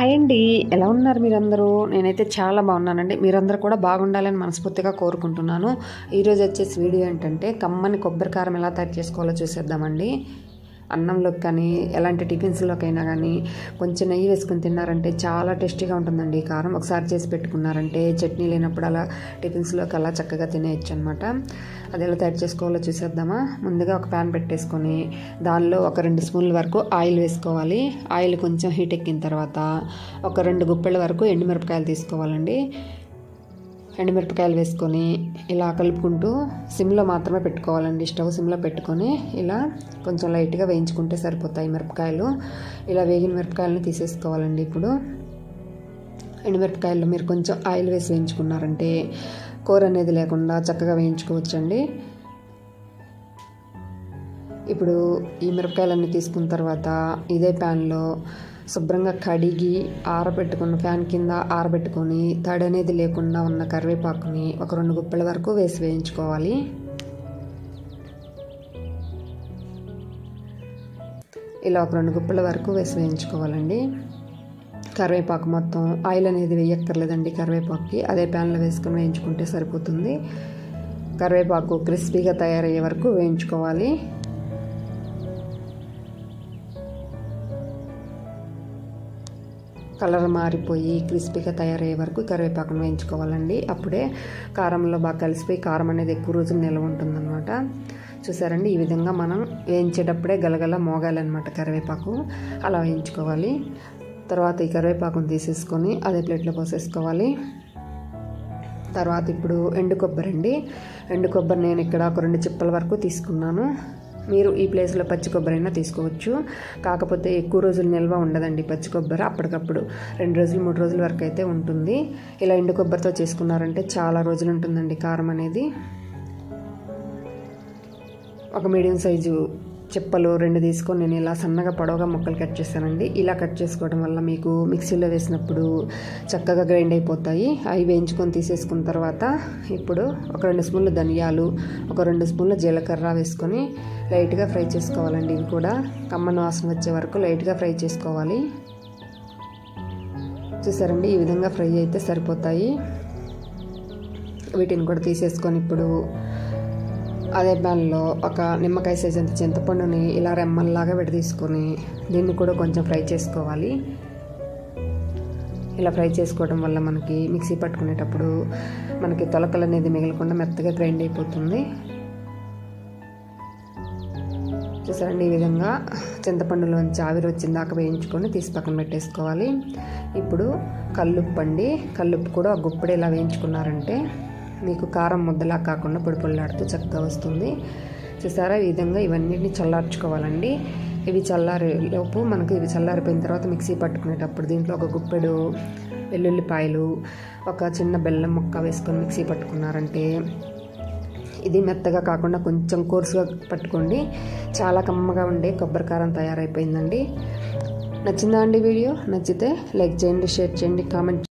Hi అండి, ఎలా ఉన్నారు మీరందరూ? నేనైతే చాలా బాగున్నానండి. మీరందరూ కూడా బాగుండాలని మనస్ఫూర్తిగా కోరుకుంటున్నాను. ఈరోజు వచ్చేసి వీడియో ఏంటంటే కమ్మని కొబ్బరి కారం ఎలా తయారు చేసుకోవాలో చూసేద్దామండి. అన్నంలోకి కానీ ఎలాంటి టిఫిన్స్లోకైనా కానీ కొంచెం నెయ్యి వేసుకొని తిన్నారంటే చాలా టేస్టీగా ఉంటుందండి. ఈ కారం ఒకసారి చేసి పెట్టుకున్నారంటే చట్నీ లేనప్పుడు అలా టిఫిన్స్లోకి అలా చక్కగా తినేయచ్చు అనమాట. అది ఎలా తయారు చేసుకోవాలో చూసేద్దామా. ముందుగా ఒక ప్యాన్ పెట్టేసుకొని దానిలో ఒక 2 స్పూన్ల వరకు ఆయిల్ వేసుకోవాలి. ఆయిల్ కొంచెం హీట్ ఎక్కిన తర్వాత ఒక 2 గుప్పెళ్ళ వరకు ఎండుమిరపకాయలు తీసుకోవాలండి. ఎండుమిరపకాయలు వేసుకొని ఇలా కలుపుకుంటూ సిమ్లో మాత్రమే పెట్టుకోవాలండి. స్టవ్ సిమ్లో పెట్టుకొని ఇలా కొంచెం లైట్గా వేయించుకుంటే సరిపోతాయి మిరపకాయలు. ఇలా వేగిన మిరపకాయలను తీసేసుకోవాలండి. ఇప్పుడు ఎండుమిరపకాయలు మీరు కొంచెం ఆయిల్ వేసి వేయించుకున్నారంటే కూర అనేది లేకుండా చక్కగా వేయించుకోవచ్చండి. ఇప్పుడు ఈ మిరపకాయలన్నీ తీసుకున్న తర్వాత ఇదే ప్యాన్లో శుభ్రంగా కడిగి ఆరబెట్టుకున్న ఫ్యాన్ కింద ఆరబెట్టుకొని తడి అనేది లేకుండా ఉన్న కరివేపాకుని ఒక 2 గుప్పెల వరకు వేసి వేయించుకోవాలి. ఇలా ఒక 2 గుప్పెల వరకు వేసి వేయించుకోవాలండి. కరివేపాకు మొత్తం ఆయిల్ అనేది వేయక్కర్లేదండి. కరివేపాకుకి అదే ప్యాన్లో వేసుకొని వేయించుకుంటే సరిపోతుంది. కరివేపాకు క్రిస్పీగా తయారయ్యే వరకు వేయించుకోవాలి. కలర్ మారిపోయి క్రిస్పీగా తయారయ్యే వరకు కరివేపాకును వేయించుకోవాలండి. అప్పుడే కారంలో బాగా కలిసిపోయి కారం అనేది ఎక్కువ రోజులు నిల్వ ఉంటుందన్నమాట. చూసారండి, ఈ విధంగా మనం వేయించేటప్పుడే గలగల మోగాలన్నమాట కరివేపాకు. అలా వేయించుకోవాలి. తర్వాత ఈ కరివేపాకును తీసేసుకొని అదే ప్లేట్లో పోసేసుకోవాలి. తర్వాత ఇప్పుడు ఎండు కొబ్బరి అండి. ఎండు కొబ్బరి నేను ఇక్కడ ఒక 2 చిప్పల వరకు తీసుకున్నాను. మీరు ఈ ప్లేస్లో పచ్చి కొబ్బరి అయినా తీసుకోవచ్చు. కాకపోతే ఎక్కువ రోజులు నిల్వ ఉండదండి పచ్చి కొబ్బరి. అప్పటికప్పుడు 2 రోజులు 3 రోజుల వరకు అయితే ఉంటుంది. ఇలా ఎండు కొబ్బరితో చేసుకున్నారంటే చాలా రోజులు ఉంటుందండి కారం అనేది. ఒక మీడియం సైజు చిప్పలు 2 తీసుకొని నేను ఇలా సన్నగా పొడవుగా ముక్కలు కట్ చేశానండి. ఇలా కట్ చేసుకోవడం వల్ల మీకు మిక్సీలో వేసినప్పుడు చక్కగా గ్రైండ్ అయిపోతాయి. అవి వేయించుకొని తీసేసుకున్న తర్వాత ఇప్పుడు ఒక 2 స్పూన్ల ధనియాలు, ఒక 2 స్పూన్ల జీలకర్ర వేసుకొని లైట్గా ఫ్రై చేసుకోవాలండి. ఇవి కూడా కమ్మని వాసన వచ్చే వరకు లైట్గా ఫ్రై చేసుకోవాలి. చూసారండి, ఈ విధంగా ఫ్రై అయితే సరిపోతాయి. వీటిని కూడా తీసేసుకొని ఇప్పుడు అదే ప్యాన్లో ఒక నిమ్మకాయ సైజ్ అంత చింతపండుని ఇలా రెమ్మల్లాగా తీసుకొని దీన్ని కూడా కొంచెం ఫ్రై చేసుకోవాలి. ఇలా ఫ్రై చేసుకోవడం వల్ల మనకి మిక్సీ పట్టుకునేటప్పుడు మనకి తొలకలు అనేది మిగలకుండా మెత్తగా గ్రైండ్ అయిపోతుంది. చూసారండి, ఈ విధంగా చింతపండులోంచి ఆవిరి వచ్చిందాక వేయించుకొని తీసి పక్కన పెట్టేసుకోవాలి. ఇప్పుడు కల్లుప్పు అండి. కల్లుప్పు కూడా ఒక గుప్పెడు ఇలా వేయించుకున్నారంటే మీకు కారం ముద్దలా కాకుండా పొడి పొడిలాడుతూ చక్కగా వస్తుంది. చూసారా, ఈ విధంగా ఇవన్నిటిని చల్లార్చుకోవాలండి. ఇవి చల్లారేలోపు మనకు ఇవి చల్లారిపోయిన తర్వాత మిక్సీ పట్టుకునేటప్పుడు దీంట్లో ఒక గుప్పెడు వెల్లుల్లిపాయలు, ఒక చిన్న బెల్లం ముక్క వేసుకొని మిక్సీ పట్టుకున్నారంటే ఇది మెత్తగా కాకుండా కొంచెం కోర్సుగా పట్టుకోండి. చాలా కమ్మగా ఉండే కొబ్బరి కారం తయారైపోయిందండి. నచ్చిందా అండి వీడియో? నచ్చితే లైక్ చేయండి, షేర్ చేయండి, కామెంట్